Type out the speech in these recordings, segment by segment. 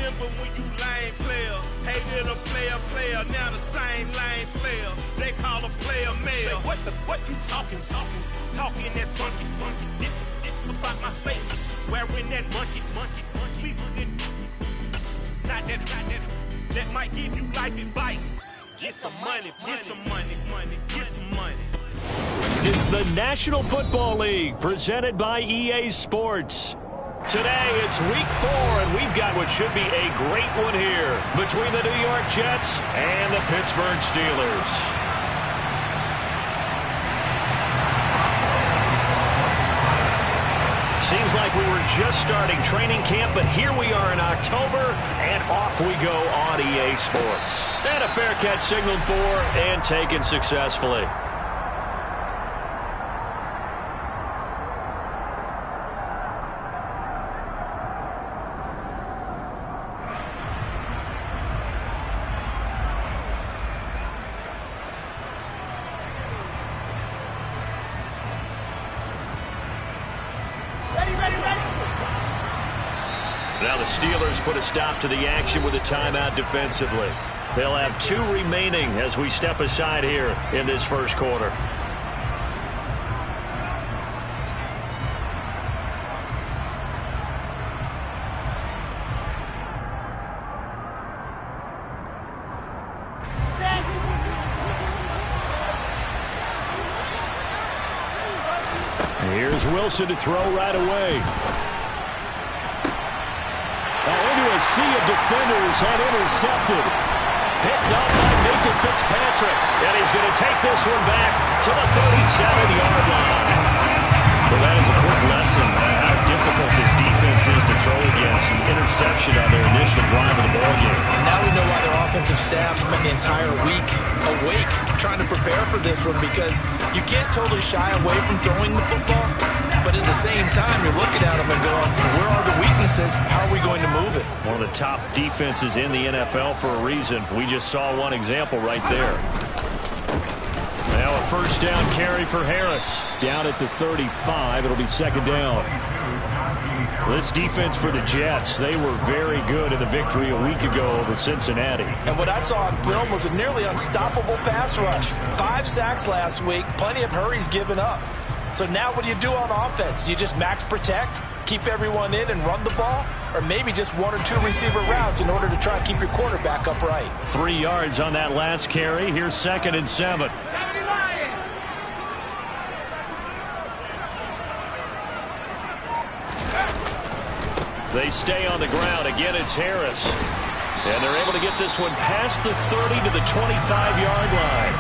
remember when you lame player, hated a player, now the same lame player. They call a player mayor. What you talking that funky, about my face, wearing that monkey. We not that might give you life advice. Get some money. It's the National Football League presented by EA Sports. Today, it's week 4, and we've got what should be a great one here between the New York Jets and the Pittsburgh Steelers. Seems like we were just starting training camp, but here we are in October, and off we go on EA Sports. And a fair catch signaled for and taken successfully. Now the Steelers put a stop to the action with a timeout defensively. They'll have 2 remaining as we step aside here in this first quarter. Here's Wilson to throw right away. Into a sea of defenders and intercepted. Picked up by Nathan Fitzpatrick. And he's going to take this one back to the 37-yard line. Well, that is a quick lesson on how difficult this defense is to throw against. An interception on their initial drive of the ballgame. Now we know why their offensive staff spent the entire week awake trying to prepare for this one, because you can't totally shy away from throwing the football, but at the same time you're looking at them and going, where are the weaknesses? How are we going to move it? One of the top defenses in the NFL for a reason. We just saw one example right there. Now a first down carry for Harris. Down at the 35. It'll be second down. This defense for the Jets, they were very good in the victory a week ago over Cincinnati. And what I saw on film was a nearly unstoppable pass rush. 5 sacks last week, plenty of hurries given up. So now what do you do on offense? You just max protect, keep everyone in and run the ball? Or maybe just 1 or 2 receiver routes in order to try and keep your quarterback upright? 3 yards on that last carry. Here's 2nd and 7. They stay on the ground. Again, it's Harris. And they're able to get this one past the 30 to the 25-yard line.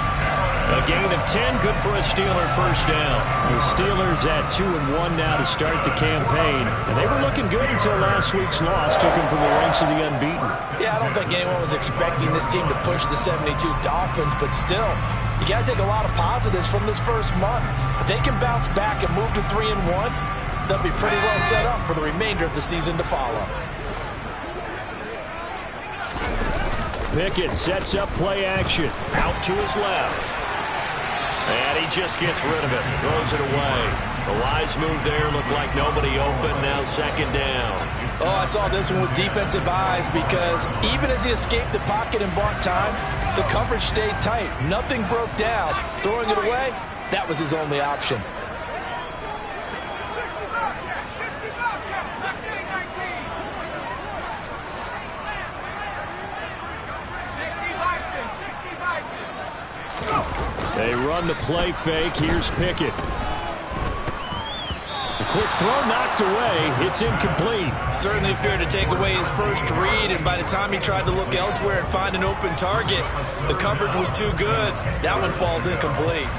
A gain of 10, good for a Steeler first down. The Steelers at 2-1 now to start the campaign. And they were looking good until last week's loss took them from the ranks of the unbeaten. Yeah, I don't think anyone was expecting this team to push the 72 Dolphins, but still, you got to take a lot of positives from this first month. If they can bounce back and move to 3-1, they'll be pretty well set up for the remainder of the season to follow. Pickett sets up play action. Out to his left. And he just gets rid of it. Throws it away. The wise move there. Looked like nobody open. Now second down. Oh, I saw this one with defensive eyes, because even as he escaped the pocket and bought time, the coverage stayed tight. Nothing broke down. Throwing it away, that was his only option. They run the play fake. Here's Pickett. A quick throw knocked away. It's incomplete. Certainly appeared to take away his first read, and by the time he tried to look elsewhere and find an open target, the coverage was too good. That one falls incomplete.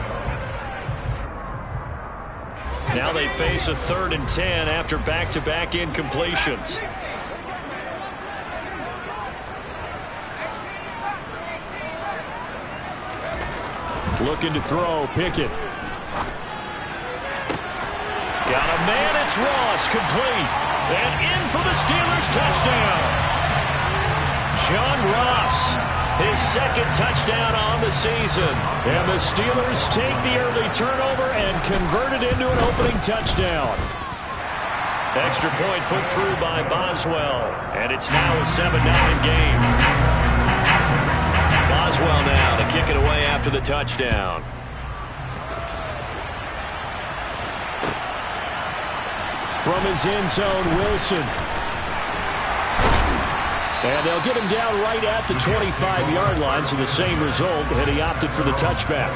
Now they face a 3rd and 10 after back-to-back incompletions. Looking to throw, Pickett. Got a man, it's Ross, complete. And in for the Steelers touchdown. John Ross, his 2nd touchdown on the season. And the Steelers take the early turnover and convert it into an opening touchdown. Extra point put through by Boswell, and it's now a 7-9 game. Boswell now to kick it away after the touchdown. From his end zone, Wilson. And they'll get him down right at the 25-yard line, so the same result, and he opted for the touchback.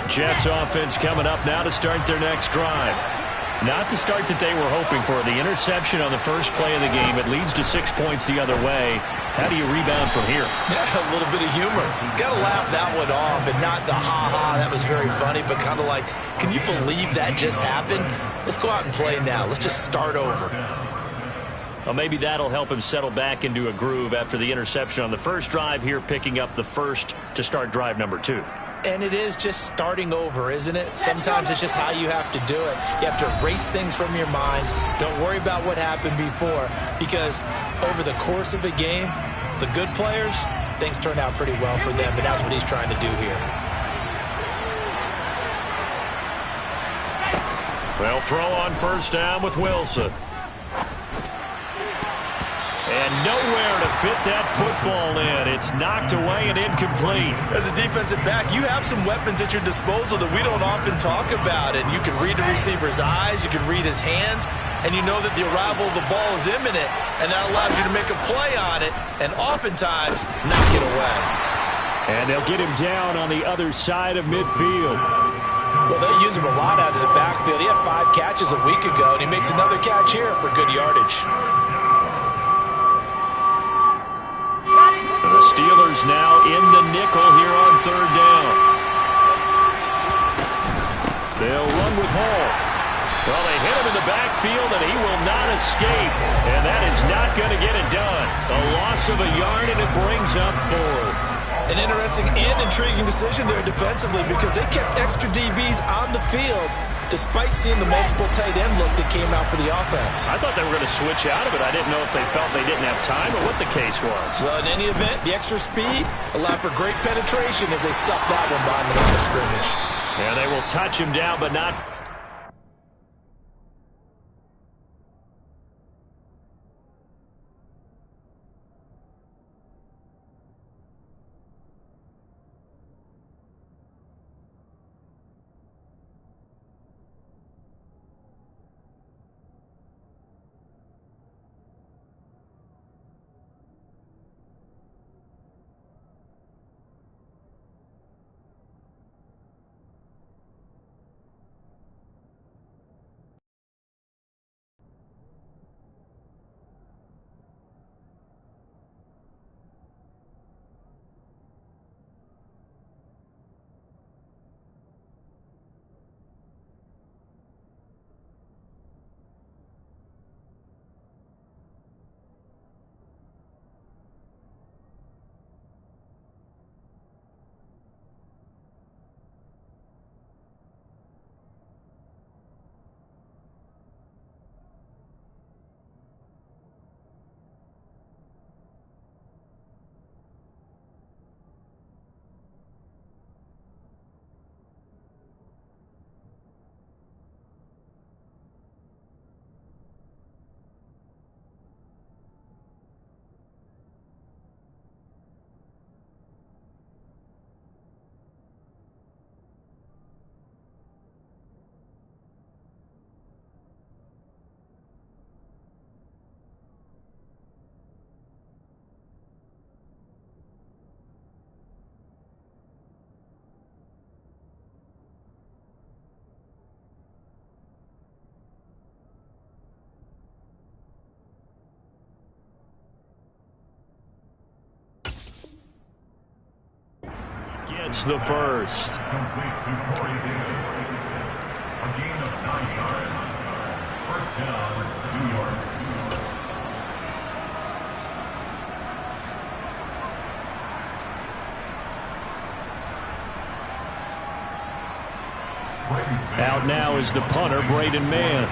Jets offense coming up now to start their next drive. Not the start that they were hoping for. The interception on the first play of the game. It leads to 6 points the other way. How do you rebound from here? Yeah, a little bit of humor. Got to laugh that one off, and not the ha-ha, that was very funny, but kind of like, can you believe that just happened? Let's go out and play now. Let's just start over. Well, maybe that'll help him settle back into a groove after the interception on the first drive here, picking up the first to start drive number 2. And it is just starting over, isn't it? Sometimes it's just how you have to do it. You have to erase things from your mind. Don't worry about what happened before, because over the course of a game, the good players, things turn out pretty well for them, and that's what he's trying to do here. They'll throw on first down with Wilson. And nowhere to fit that football in. It's knocked away and incomplete. As a defensive back, you have some weapons at your disposal that we don't often talk about. And you can read the receiver's eyes, you can read his hands, and you know that the arrival of the ball is imminent. And that allows you to make a play on it and oftentimes knock it away. And they'll get him down on the other side of midfield. Well, they use him a lot out of the backfield. He had 5 catches a week ago, and he makes another catch here for good yardage. The Steelers now in the nickel here on third down. They'll run with Hall. Well, they hit him in the backfield, and he will not escape. And that is not going to get it done. A loss of a yard, and it brings up 4th. An interesting and intriguing decision there defensively, because they kept extra DBs on the field despite seeing the multiple tight end look that came out for the offense. I thought they were going to switch out of it. I didn't know if they felt they didn't have time or what the case was. Well, in any event, the extra speed allowed for great penetration as they stuffed that one behind the line of scrimmage. Yeah, they will touch him down, but not... Gets the first. Complete to Corey Davis. A gain of 9 yards. First down, New York. Out now is the punter, Braden Mann.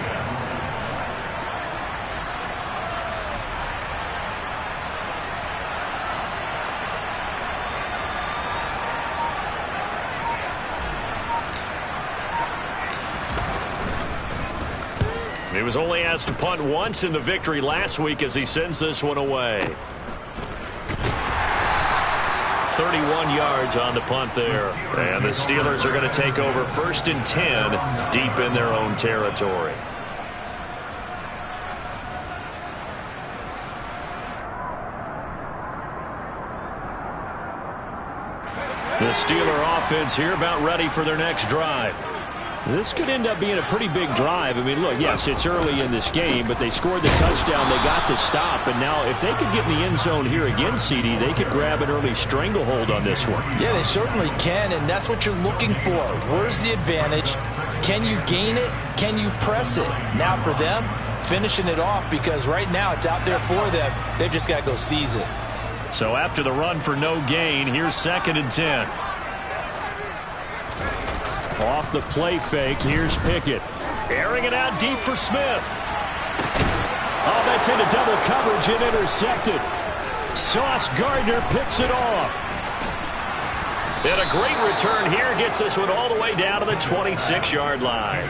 He was only asked to punt once in the victory last week as he sends this one away. 31 yards on the punt there. And the Steelers are going to take over 1st and 10 deep in their own territory. The Steeler offense here about ready for their next drive. This could end up being a pretty big drive. I mean, look, yes, it's early in this game, but they scored the touchdown. They got the stop. And now if they could get in the end zone here again, CD, they could grab an early stranglehold on this one. Yeah, they certainly can, and that's what you're looking for. Where's the advantage? Can you gain it? Can you press it? Now for them, finishing it off, because right now it's out there for them. They've just got to go seize it. So after the run for no gain, here's 2nd and 10. Off the play fake, here's Pickett. Airing it out deep for Smith. Oh, that's into double coverage and intercepted. Sauce Gardner picks it off. And a great return here gets this one all the way down to the 26-yard line.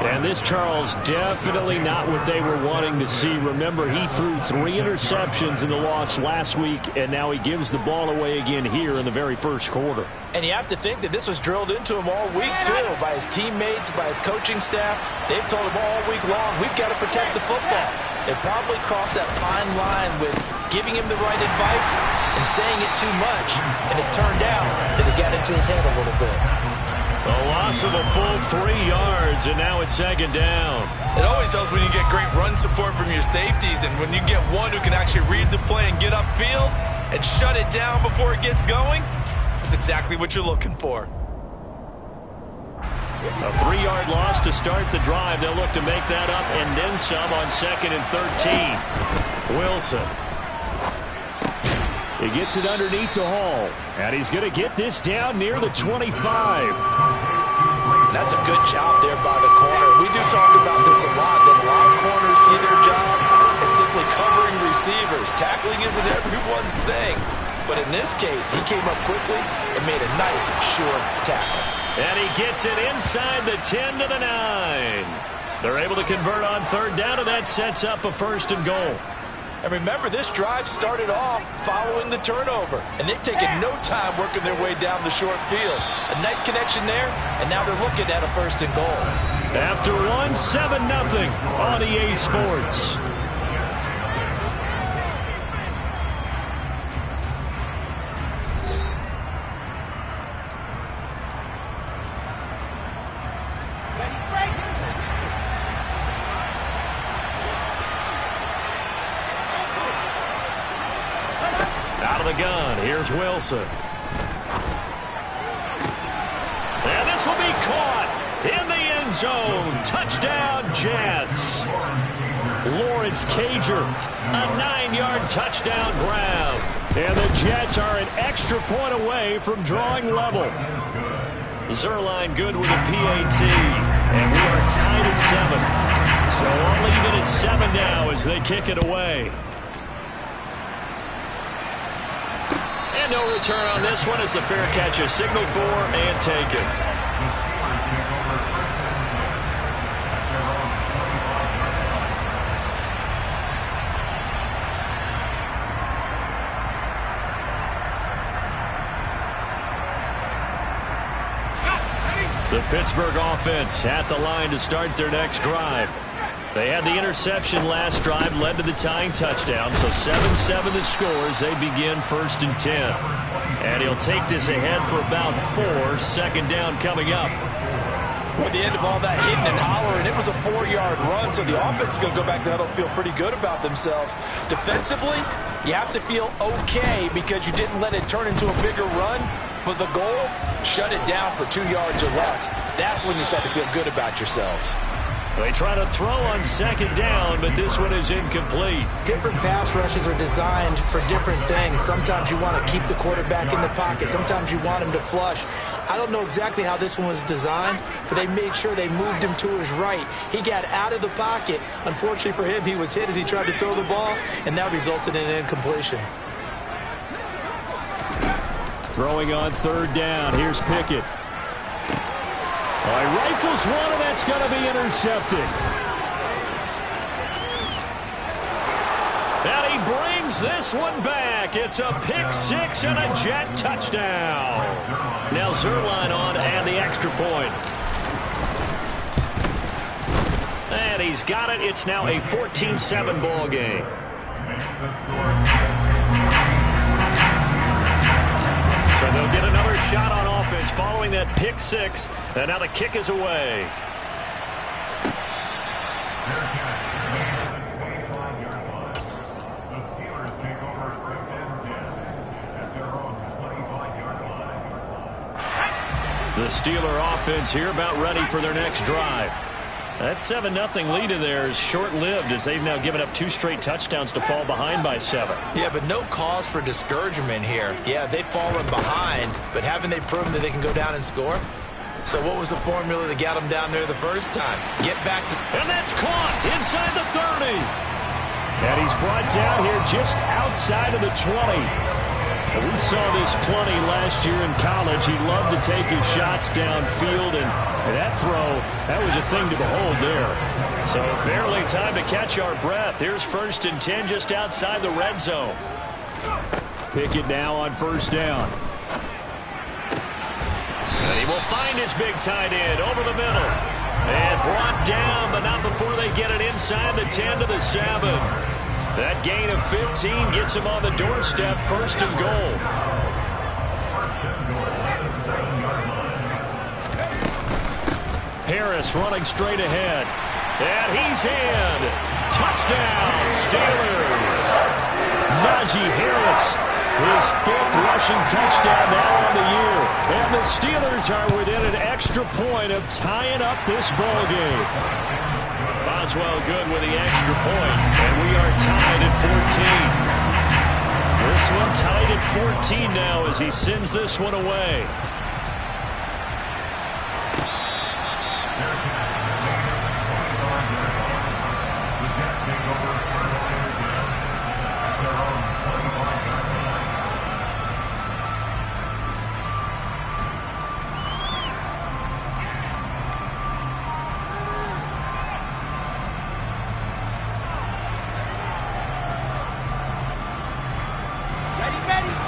And this, Charles, definitely not what they were wanting to see. Remember, he threw 3 interceptions in the loss last week, and now he gives the ball away again here in the very first quarter. And you have to think that this was drilled into him all week, too, by his teammates, by his coaching staff. They've told him all week long, we've got to protect the football. They probably crossed that fine line with giving him the right advice and saying it too much, and it turned out that it got into his head a little bit. A loss of a full 3 yards, and now it's 2nd down. It always helps when you get great run support from your safeties, and when you get one who can actually read the play and get upfield and shut it down before it gets going, that's exactly what you're looking for. A 3-yard loss to start the drive. They'll look to make that up and then some on 2nd and 13. Wilson. He gets it underneath to Hall. And he's going to get this down near the 25. That's a good job there by the corner. We do talk about this a lot, that a lot of corners see their job as simply covering receivers. Tackling isn't everyone's thing. But in this case, he came up quickly and made a nice, short tackle. And he gets it inside the 10 to the 9. They're able to convert on 3rd down, and that sets up a 1st and goal. And remember, this drive started off following the turnover, and they've taken no time working their way down the short field. A nice connection there, and now they're looking at a 1st and goal. After one, 7-0 on EA Sports. Gun. Here's Wilson. And this will be caught in the end zone. Touchdown, Jets. Lawrence Cager, a 9-yard touchdown grab. And the Jets are an extra point away from drawing level. Zerline good with a PAT. And we are tied at 7. So only even at 7 now as they kick it away. And no return on this one as the fair catch is signaled for and taken. The Pittsburgh offense at the line to start their next drive. They had the interception last drive, led to the tying touchdown, so 7-7 the score as they begin 1st and 10. And he'll take this ahead for about 4, 2nd down coming up. With the end of all that hitting and hollering, it was a 4-yard run, so the offense is going to go back to huddle and feel pretty good about themselves. Defensively, you have to feel okay because you didn't let it turn into a bigger run, but the goal, shut it down for 2 yards or less. That's when you start to feel good about yourselves. They try to throw on 2nd down, but this one is incomplete. Different pass rushes are designed for different things. Sometimes you want to keep the quarterback in the pocket. Sometimes you want him to flush. I don't know exactly how this one was designed, but they made sure they moved him to his right. He got out of the pocket. Unfortunately for him, he was hit as he tried to throw the ball, and that resulted in an incompletion. Throwing on 3rd down. Here's Pickett. He rifles one, and that's going to be intercepted. And he brings this one back. It's a pick six and a Jet touchdown. Now Zerline on and the extra point. And he's got it. It's now a 14-7 ball game. So they'll get another shot on offense following that pick six. And now the kick is away. The Steeler offense here about ready for their next drive. That 7-0 lead of theirs short-lived as they've now given up 2 straight touchdowns to fall behind by 7. Yeah, but no cause for discouragement here. Yeah, they've fallen behind, but haven't they proven that they can go down and score? So what was the formula that got them down there the first time? Get back to... And that's caught inside the 30. And he's brought down here just outside of the 20. We saw this plenty last year in college. He loved to take his shots downfield, and that throw, that was a thing to behold there. So barely time to catch our breath. Here's 1st and 10 just outside the red zone. Pickett now on 1st down. And he will find his big tight end over the middle. And brought down, but not before they get it inside the 10 to the 7. That gain of 15 gets him on the doorstep, 1st and goal. Harris running straight ahead. And he's in. Touchdown, Steelers. Najee Harris, his 5th rushing touchdown now on the year. And the Steelers are within an extra point of tying up this ball game. Boswell good with the extra point, and we are tied at 14. This one tied at 14 now as he sends this one away.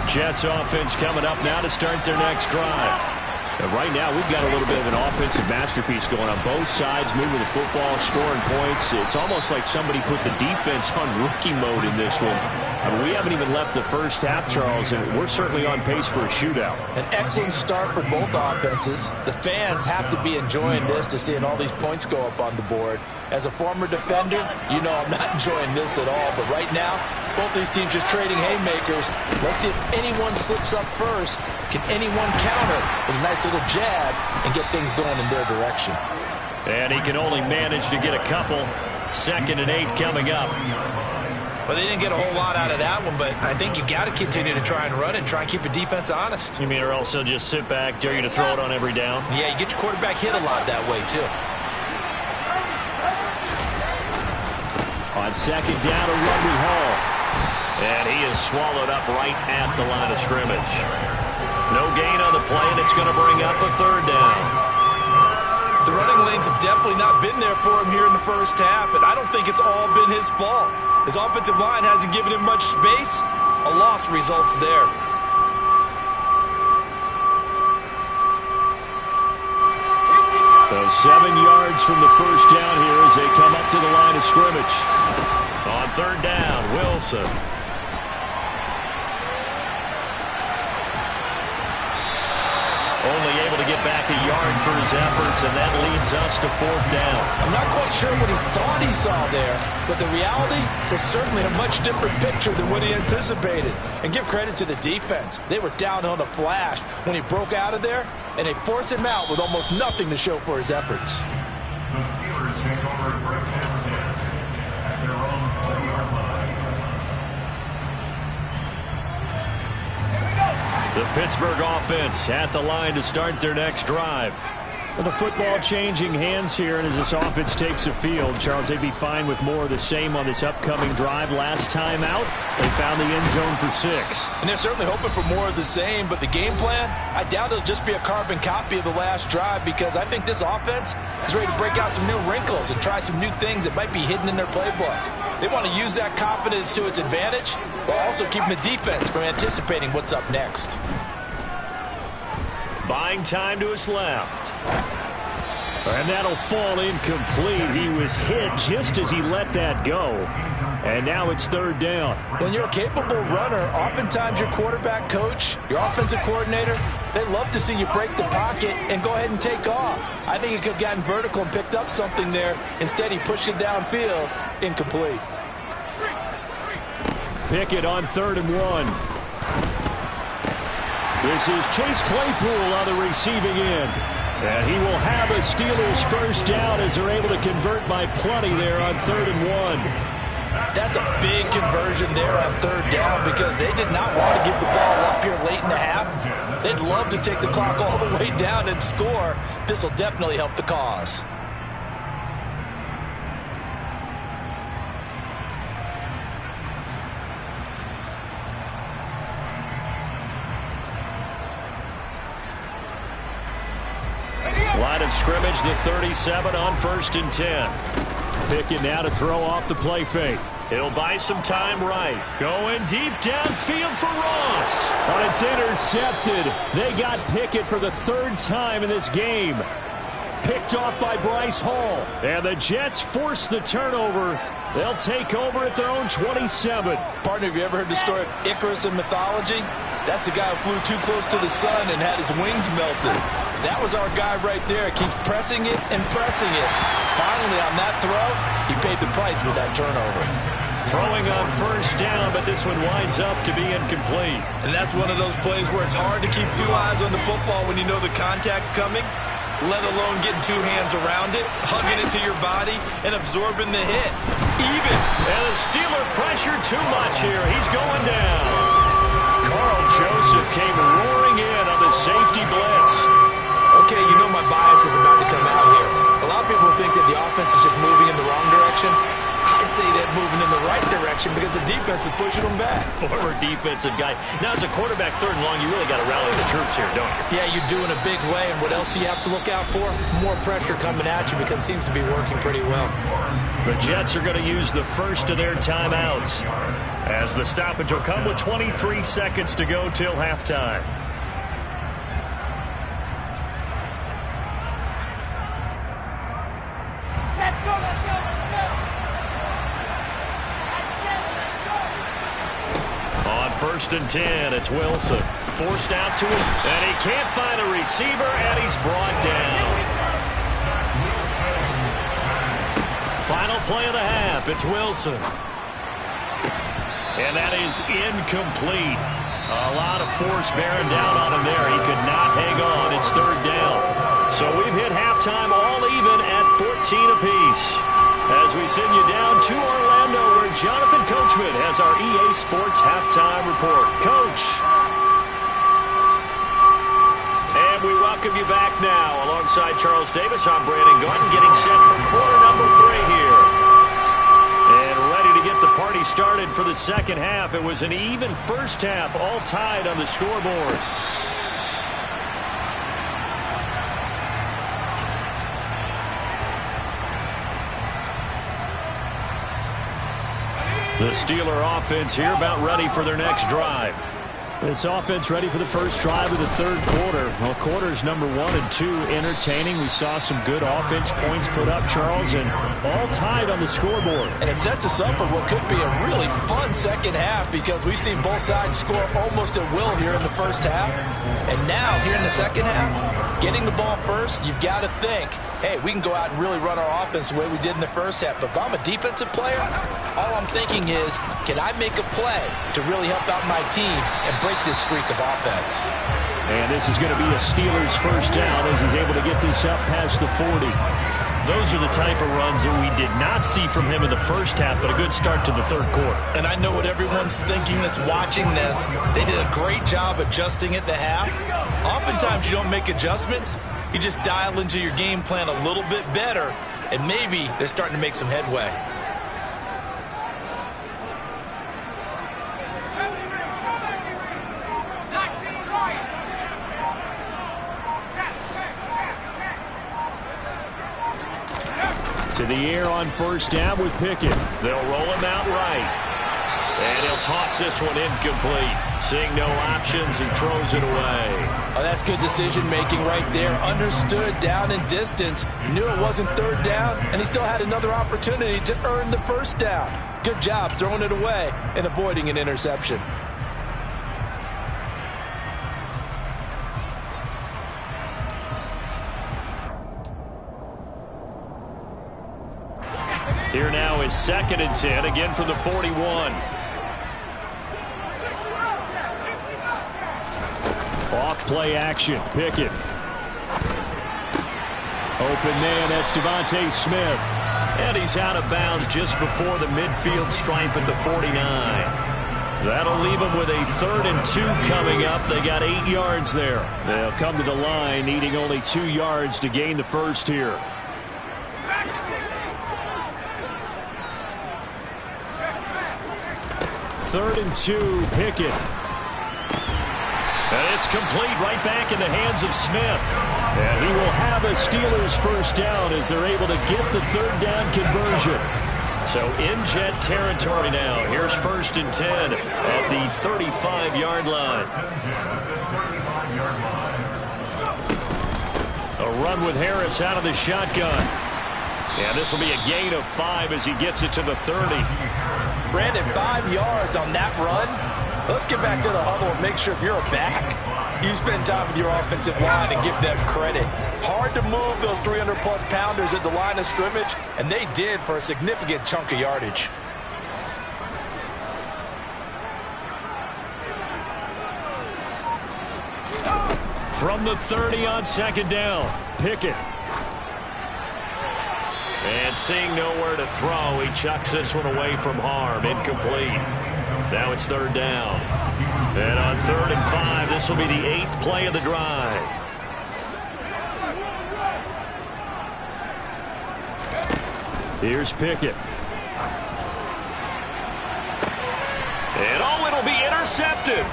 Jets offense coming up now to start their next drive. And right now, we've got a little bit of an offensive masterpiece going on both sides, moving the football, scoring points. It's almost like somebody put the defense on rookie mode in this one. I mean, we haven't even left the first half, Charles, and we're certainly on pace for a shootout. An excellent start for both offenses. The fans have to be enjoying this to seeing all these points go up on the board. As a former defender, you know I'm not enjoying this at all. But right now, both these teams just trading haymakers. Let's see if anyone slips up first. Can anyone counter with a nice little jab and get things going in their direction? And he can only manage to get a couple. 2nd and 8 coming up. Well, they didn't get a whole lot out of that one, but I think you got to continue to try and run and try and keep the defense honest. You mean or else they'll just sit back, dare you to throw it on every down? Yeah, you get your quarterback hit a lot that way, too. On 2nd down to Rugby Hall. And he is swallowed up right at the line of scrimmage. No gain on the play, and it's going to bring up a 3rd down. The running lanes have definitely not been there for him here in the first half, and I don't think it's all been his fault. His offensive line hasn't given him much space. A loss results there. So 7 yards from the first down here as they come up to the line of scrimmage. On 3rd down, Wilson. Only able to get back a yard for his efforts, and that leads us to 4th down. I'm not quite sure what he thought he saw there, but the reality was certainly a much different picture than what he anticipated. And give credit to the defense. They were down on the flash when he broke out of there, and they forced him out with almost nothing to show for his efforts. The Steelers take over 1st and 10 at their own 20-yard line. The Pittsburgh offense at the line to start their next drive. Well, the football changing hands here, and as this offense takes the field, Charles, they'd be fine with more of the same on this upcoming drive. Last time out, they found the end zone for 6. And they're certainly hoping for more of the same, but the game plan, I doubt it'll just be a carbon copy of the last drive, because I think this offense is ready to break out some new wrinkles and try some new things that might be hidden in their playbook. They want to use that confidence to its advantage, while also keeping the defense from anticipating what's up next. Buying time to his left. And that'll fall incomplete. He was hit just as he let that go. And now it's 3rd down. When you're a capable runner, oftentimes your quarterback coach, your offensive coordinator, they love to see you break the pocket and go ahead and take off. I think he could have gotten vertical and picked up something there. Instead, he pushed it downfield. Incomplete. Pickett on 3rd and 1. This is Chase Claypool on the receiving end. And he will have a Steelers first down as they're able to convert by plenty there on 3rd and 1. That's a big conversion there on 3rd down, because they did not want to give the ball up here late in the half. They'd love to take the clock all the way down and score. This will definitely help the cause. Line of scrimmage, the 37 on 1st and 10. Pickett now to throw off the play fake. It'll buy some time right. Going deep downfield for Ross. But it's intercepted. They got Pickett for the 3rd time in this game. Picked off by Bryce Hall. And the Jets force the turnover. They'll take over at their own 27. Partner, have you ever heard the story of Icarus in mythology? That's the guy who flew too close to the sun and had his wings melted. That was our guy right there. Keeps pressing it and pressing it. Finally, on that throw, he paid the price with that turnover. Throwing on 1st down, but this one winds up to be incomplete. And that's one of those plays where it's hard to keep 2 eyes on the football when you know the contact's coming, let alone getting 2 hands around it, hugging it to your body, and absorbing the hit. Even. And the Steeler pressure too much here. He's going down. Carl Joseph came roaring in on the safety blitz. Okay, you know my bias is about to come out here. A lot of people think that the offense is just moving in the wrong direction. I'd say they're moving in the right direction because the defense is pushing them back. Former defensive guy. Now, as a quarterback 3rd and long, you really got to rally the troops here, don't you? Yeah, you do in a big way. And what else do you have to look out for? More pressure coming at you, because it seems to be working pretty well. The Jets are going to use the first of their timeouts, as the stoppage will come with 23 seconds to go till halftime. On 1st and 10, it's Wilson. Forced out to him, and he can't find a receiver, and he's brought down. Final play of the half, it's Wilson. And that is incomplete. A lot of force bearing down on him there. He could not hang on. It's 3rd down. So we've hit halftime all even at 14 apiece. As we send you down to Orlando, where Jonathan Coachman has our EA Sports halftime report. Coach. And we welcome you back now. Alongside Charles Davis, I'm Brandon Gordon, getting set for quarter number 3 here. And ready to get the party started for the second half. It was an even first half, all tied on the scoreboard. The Steeler offense here about ready for their next drive. This offense ready for the first drive of the 3rd quarter. Well, quarters number 1 and 2 entertaining. We saw some good offense points put up, Charles, and all tied on the scoreboard. And it sets us up for what could be a really fun second half, because we've seen both sides score almost at will here in the first half. And now, here in the second half, getting the ball first, you've got to think, hey, we can go out and really run our offense the way we did in the first half. But if I'm a defensive player, all I'm thinking is, can I make a play to really help out my team and break this streak of offense? And this is going to be a Steelers first down as he's able to get this up past the 40. Those are the type of runs that we did not see from him in the first half, but a good start to the 3rd quarter. And I know what everyone's thinking that's watching this. They did a great job adjusting at the half. Oftentimes you don't make adjustments. You just dial into your game plan a little bit better, and maybe they're starting to make some headway. To the air on first down with Pickett. They'll roll him out right. And he'll toss this one incomplete. Seeing no options, he throws it away. Oh, that's good decision-making right there. Understood down and distance. Knew it wasn't third down, and he still had another opportunity to earn the first down. Good job throwing it away and avoiding an interception. Here now is 2nd and 10, again from the 41. Off play action, Pickett. Open man, that's Devontae Smith. And he's out of bounds just before the midfield stripe at the 49. That'll leave them with a 3rd and 2 coming up. They got 8 yards there. They'll come to the line, needing only 2 yards to gain the first here. 3rd and 2, Pickett. And it's complete right back in the hands of Smith. And he will have a Steelers first down as they're able to get the 3rd down conversion. So in Jet territory now. Here's 1st and 10 at the 35-yard line. A run with Harris out of the shotgun. And this will be a gain of 5 as he gets it to the 30. Brandon, 5 yards on that run. Let's get back to the huddle and make sure if you're a back, you spend time with your offensive line and give them credit. Hard to move those 300-plus pounders at the line of scrimmage, and they did for a significant chunk of yardage. From the 30 on 2nd down, Pickett. And seeing nowhere to throw, he chucks this one away from harm. Incomplete. Now it's 3rd down. And on 3rd and 5, this will be the 8th play of the drive. Here's Pickett. And oh, it'll be intercepted.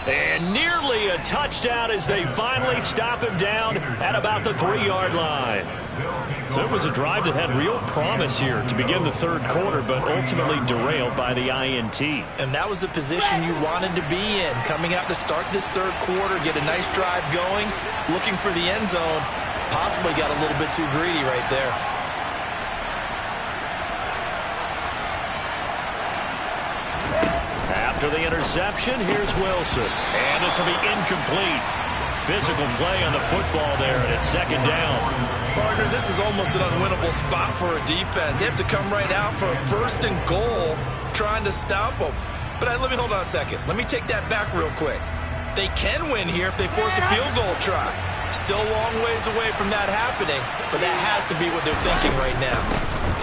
And nearly a touchdown as they finally stop him down at about the 3-yard line. So it was a drive that had real promise here to begin the 3rd quarter, but ultimately derailed by the INT. And that was the position you wanted to be in. Coming out to start this 3rd quarter, get a nice drive going, looking for the end zone. Possibly got a little bit too greedy right there. After the interception, here's Wilson. And this will be incomplete. Physical play on the football there, and it's 2nd down. Partner, this is almost an unwinnable spot for a defense. They have to come right out for a 1st and goal trying to stop them. But let me hold on a second. Let me take that back real quick. They can win here if they force a field goal try. Still a long ways away from that happening, but that has to be what they're thinking right now.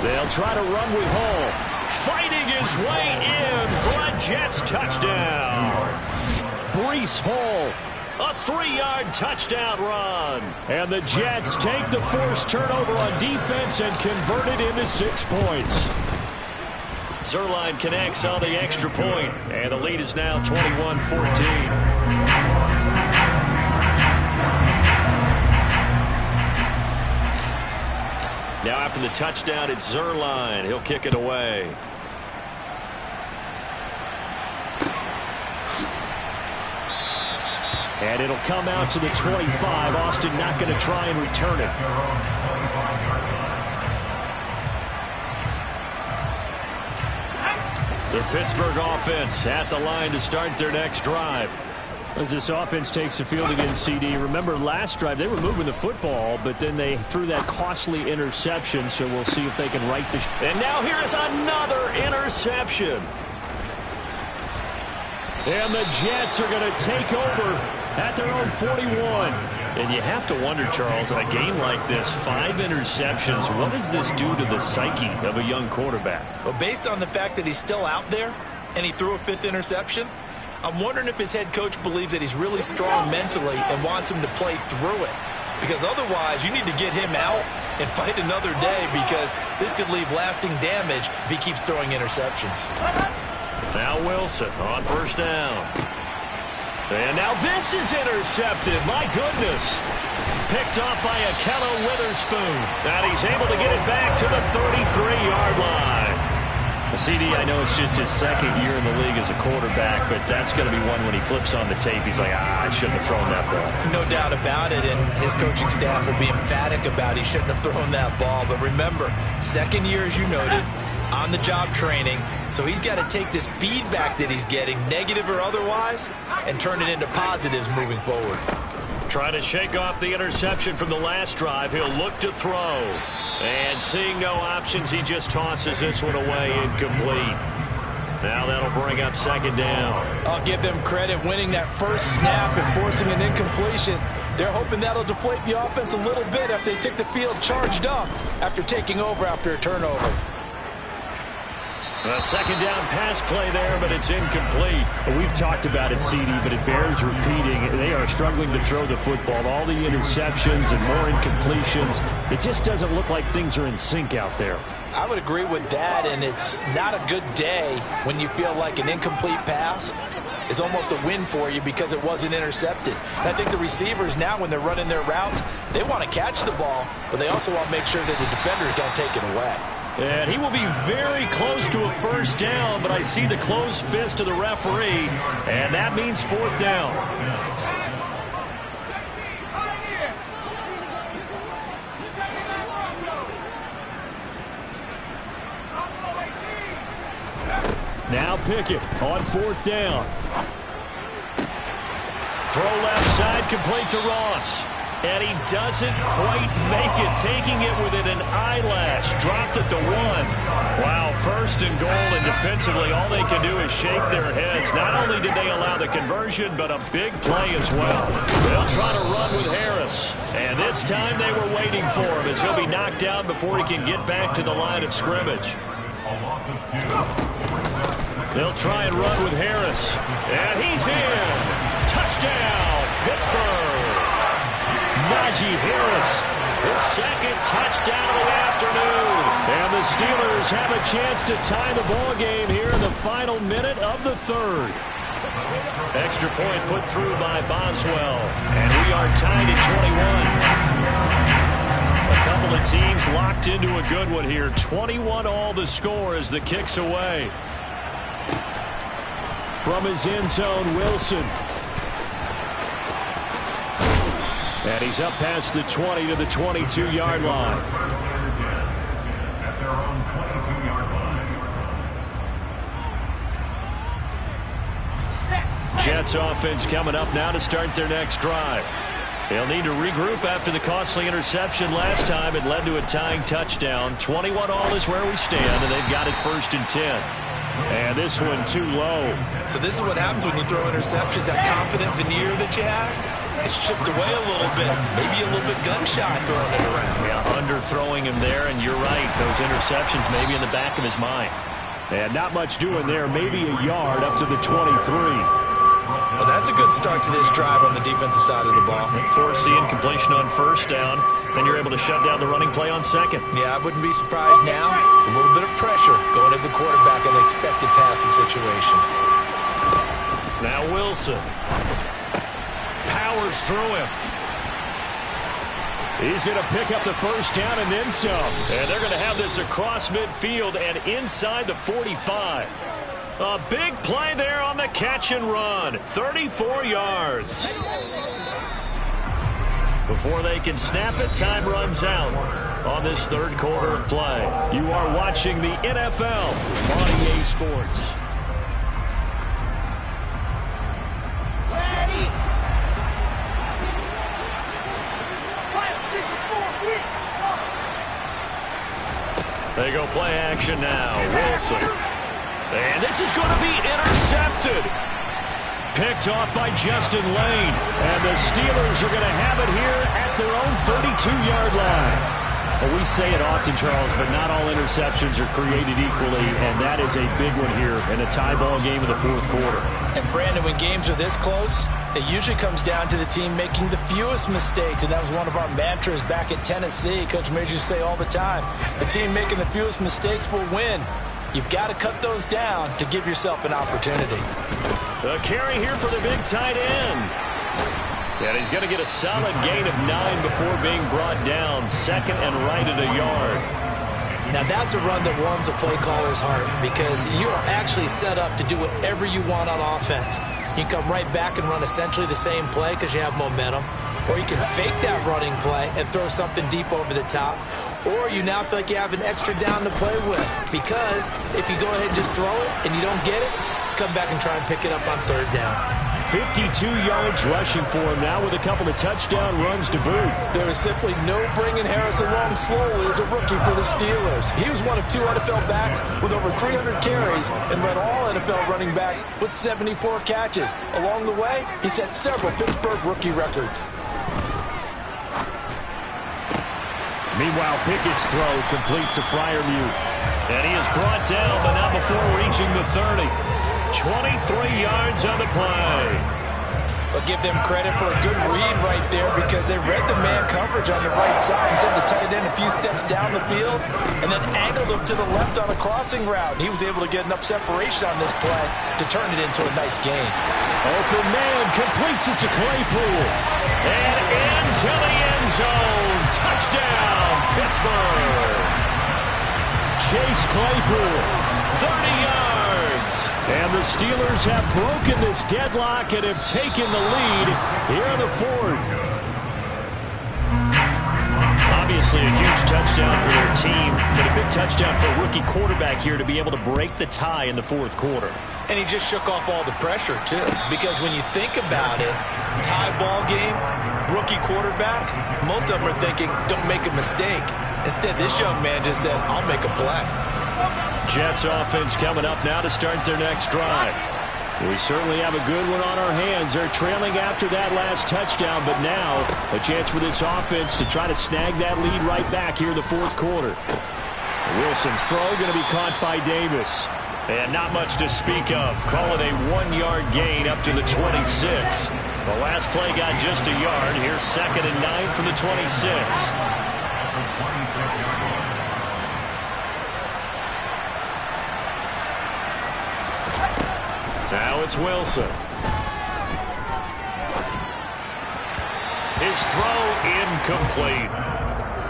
They'll try to run with Hall. Fighting his way in for a Jets touchdown. Breece Hall, a 3-yard touchdown run. And the Jets take the forced turnover on defense and convert it into 6 points. Zerline connects on the extra point, and the lead is now 21-14. Now after the touchdown, it's Zerline. He'll kick it away. And it'll come out to the 25. Austin not going to try and return it. The Pittsburgh offense at the line to start their next drive. As this offense takes the field against CD, remember last drive they were moving the football, but then they threw that costly interception, so we'll see if they can right the ship. And now here is another interception. And the Jets are going to take over at their own 41. And you have to wonder, Charles, in a game like this, 5 interceptions, what does this do to the psyche of a young quarterback? Well, based on the fact that he's still out there and he threw a 5th interception, I'm wondering if his head coach believes that he's really strong mentally and wants him to play through it. Because otherwise, you need to get him out and fight another day, because this could leave lasting damage if he keeps throwing interceptions. Now Wilson on first down. And now this is intercepted. My goodness. Picked off by Akello Witherspoon. And he's able to get it back to the 33-yard line. CD, I know it's just his 2nd year in the league as a quarterback, but that's going to be one when he flips on the tape. He's like, I shouldn't have thrown that ball. No doubt about it, and his coaching staff will be emphatic about he shouldn't have thrown that ball. But remember, 2nd year, as you noted, on-the-job training, so he's got to take this feedback that he's getting, negative or otherwise, and turn it into positives moving forward. Trying to shake off the interception from the last drive. He'll look to throw. And seeing no options, he just tosses this one away, incomplete. Now that'll bring up 2nd down. I'll give them credit winning that first snap and forcing an incompletion. They're hoping that'll deflate the offense a little bit after they took the field charged up after taking over after a turnover. A 2nd down pass play there, but it's incomplete. We've talked about it, CD, but it bears repeating. They are struggling to throw the football. All the interceptions and more incompletions. It just doesn't look like things are in sync out there. I would agree with that, and it's not a good day when you feel like an incomplete pass is almost a win for you because it wasn't intercepted. And I think the receivers now, when they're running their routes, they want to catch the ball, but they also want to make sure that the defenders don't take it away. And he will be very close to a first down, but I see the closed fist of the referee, and that means 4th down. Now Pickett on 4th down. Throw left side, complete to Ross. And he doesn't quite make it, taking it within an eyelash. Dropped at the 1. Wow, 1st and goal, and defensively all they can do is shake their heads. Not only did they allow the conversion, but a big play as well. They'll try to run with Harris. And this time they were waiting for him, as he'll be knocked down before he can get back to the line of scrimmage. They'll try and run with Harris. And he's in. Touchdown, Pittsburgh. Najee Harris, his 2nd touchdown of the afternoon. And the Steelers have a chance to tie the ball game here in the final minute of the 3rd. Extra point put through by Boswell. And we are tied at 21. A couple of teams locked into a good one here. 21 all the score as the kick's away. From his end zone, Wilson. And he's up past the 20 to the 22-yard line. At their own 22-yard line. Jets offense coming up now to start their next drive. They'll need to regroup after the costly interception last time. It led to a tying touchdown. 21 all is where we stand, and they've got it 1st and 10. And this one too low. So this is what happens when you throw interceptions. That confident veneer that you have, it's chipped away a little bit. Maybe a little bit gun-shy throwing it around. Yeah, underthrowing him there, and you're right. Those interceptions maybe in the back of his mind. And not much doing there. Maybe a yard up to the 23. Well, that's a good start to this drive on the defensive side of the ball. Force the incompletion on 1st down. Then you're able to shut down the running play on 2nd. Yeah, I wouldn't be surprised now. A little bit of pressure going at the quarterback in the expected passing situation. Now Wilson. Powers through him. He's going to pick up the 1st down and then some. And they're going to have this across midfield and inside the 45. A big play there on the catch and run. 34 yards. Before they can snap it, time runs out on this 3rd quarter of play. You are watching the NFL on EA Sports. They go play action now. Wilson. And this is going to be intercepted. picked off by Justin Lane. And the Steelers are going to have it here at their own 32-yard line. Well, we say it often, Charles, but not all interceptions are created equally, and that is a big one here in a tie ball game in the fourth quarter. And, Brandon, when games are this close, it usually comes down to the team making the fewest mistakes, and that was one of our mantras back at Tennessee. Coach Majors used to say all the time, the team making the fewest mistakes will win. You've got to cut those down to give yourself an opportunity. A carry here for the big tight end. And he's going to get a solid gain of 9 before being brought down. Second and right at a yard. Now that's a run that warms a play caller's heart because you are actually set up to do whatever you want on offense. You can come right back and run essentially the same play because you have momentum. Or you can fake that running play and throw something deep over the top. Or you now feel like you have an extra down to play with because if you go ahead and just throw it and you don't get it, come back and try and pick it up on third down. 52 yards rushing for him now with a couple of touchdown runs to boot. There is simply no bringing Harris along slowly as a rookie for the Steelers. He was one of 2 NFL backs with over 300 carries and led all NFL running backs with 74 catches. Along the way, he set several Pittsburgh rookie records. Meanwhile, Pickett's throw complete to Freiermuth. And he is brought down, but not before reaching the 30. 23 yards on the play. I'll give them credit for a good read right there because they read the man coverage on the right side and sent the tight end a few steps down the field and then angled him to the left on a crossing route. He was able to get enough separation on this play to turn it into a nice gain. Open man completes it to Claypool. And into the end zone. Touchdown, Pittsburgh. Chase Claypool, 30 yards. And the Steelers have broken this deadlock and have taken the lead here in the fourth. Obviously a huge touchdown for their team, but a big touchdown for a rookie quarterback here to be able to break the tie in the fourth quarter. And he just shook off all the pressure, too, because when you think about it, tie ball game, rookie quarterback, most of them are thinking, don't make a mistake. Instead, this young man just said, I'll make a play. Jets offense coming up now to start their next drive. We certainly have a good one on our hands. They're trailing after that last touchdown, but now a chance for this offense to try to snag that lead right back here in the fourth quarter. Wilson's throw going to be caught by Davis. And not much to speak of. Call it a 1-yard gain up to the 26. The last play got just a yard. Here's 2nd and 9 from the 26. Now it's Wilson. His throw incomplete.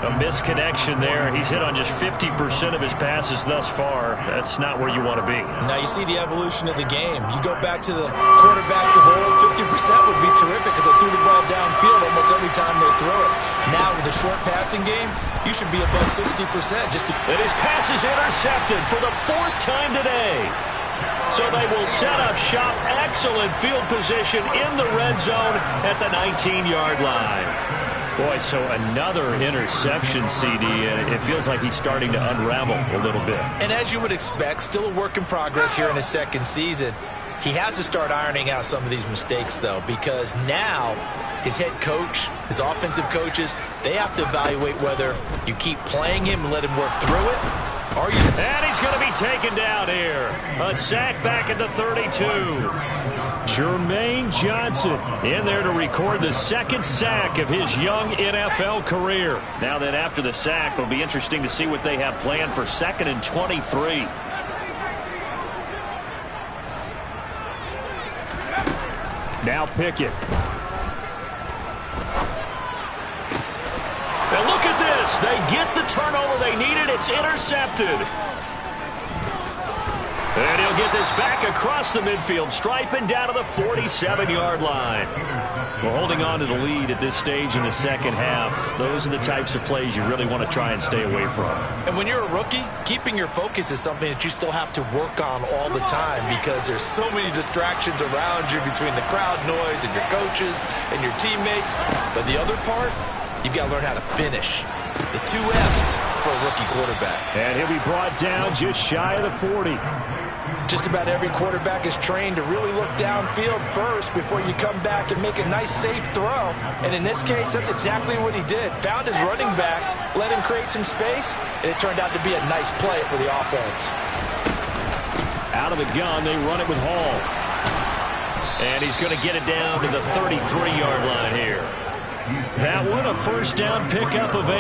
A misconnection there. He's hit on just 50% of his passes thus far. That's not where you want to be. Now you see the evolution of the game. You go back to the quarterbacks of old, 50% would be terrific because they threw the ball downfield almost every time they throw it. Now with the short passing game, you should be above 60% just to... And his pass is intercepted for the 4th time today. So they will set up shop. Excellent field position in the red zone at the 19-yard line. Boy, so another interception, CD, and it feels like he's starting to unravel a little bit. And as you would expect, still a work in progress here in his second season. He has to start ironing out some of these mistakes, though, because now his head coach, his offensive coaches, they have to evaluate whether you keep playing him and let him work through it, or you... And he's going to be taken down here. A sack back at the 32. Jermaine Johnson in there to record the 2nd sack of his young NFL career. Now then, after the sack, it'll be interesting to see what they have planned for 2nd and 23. Now Pickett. And look at this. They get the turnover they needed. It's intercepted. And he'll get this back across the midfield stripe and down to the 47-yard line. We're holding on to the lead at this stage in the second half. Those are the types of plays you really want to try and stay away from. And when you're a rookie, keeping your focus is something that you still have to work on all the time because there's so many distractions around you between the crowd noise and your coaches and your teammates. But the other part, you've got to learn how to finish. The 2 F's for a rookie quarterback. And he'll be brought down just shy of the 40. Just about every quarterback is trained to really look downfield first before you come back and make a nice, safe throw. And in this case, that's exactly what he did. Found his running back, let him create some space, and it turned out to be a nice play for the offense. Out of the gun, they run it with Hall. And he's going to get it down to the 33-yard line here. That one, a first down pickup of 8.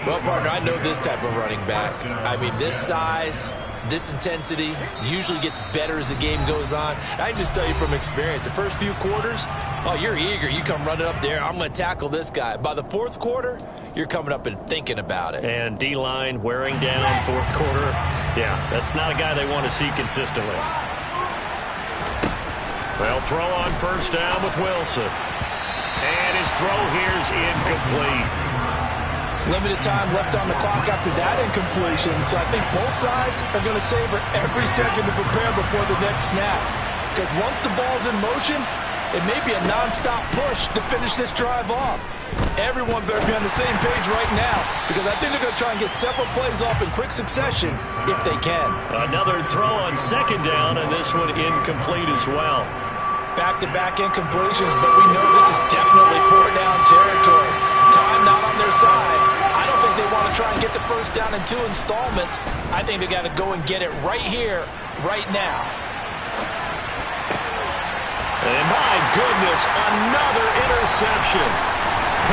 Well, partner, I know this type of running back. I mean, this size, this intensity usually gets better as the game goes on. I can just tell you from experience, the first few quarters, oh, you're eager. You come running up there, I'm going to tackle this guy. By the fourth quarter, you're coming up and thinking about it. And D-line wearing down fourth quarter. Yeah, that's not a guy they want to see consistently. Well, throw on first down with Wilson. And his throw here's incomplete. Limited time left on the clock after that incompletion, so I think both sides are going to savor every second to prepare before the next snap. Because once the ball's in motion, it may be a nonstop push to finish this drive off. Everyone better be on the same page right now, because I think they're going to try and get several plays off in quick succession if they can. Another throw on second down, and this one incomplete as well. Back-to-back incompletions, but we know this is definitely four-down territory. Time not on their side. I don't think they want to try and get the first down in 2 installments. I think they got to go and get it right here, right now. And my goodness, another interception.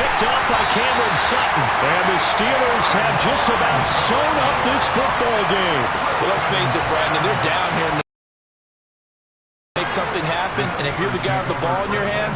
Picked up by Cameron Sutton. And the Steelers have just about sewn up this football game. Well, let's face it, Brandon, they're down here. Make something happen, and if you're the guy with the ball in your hands,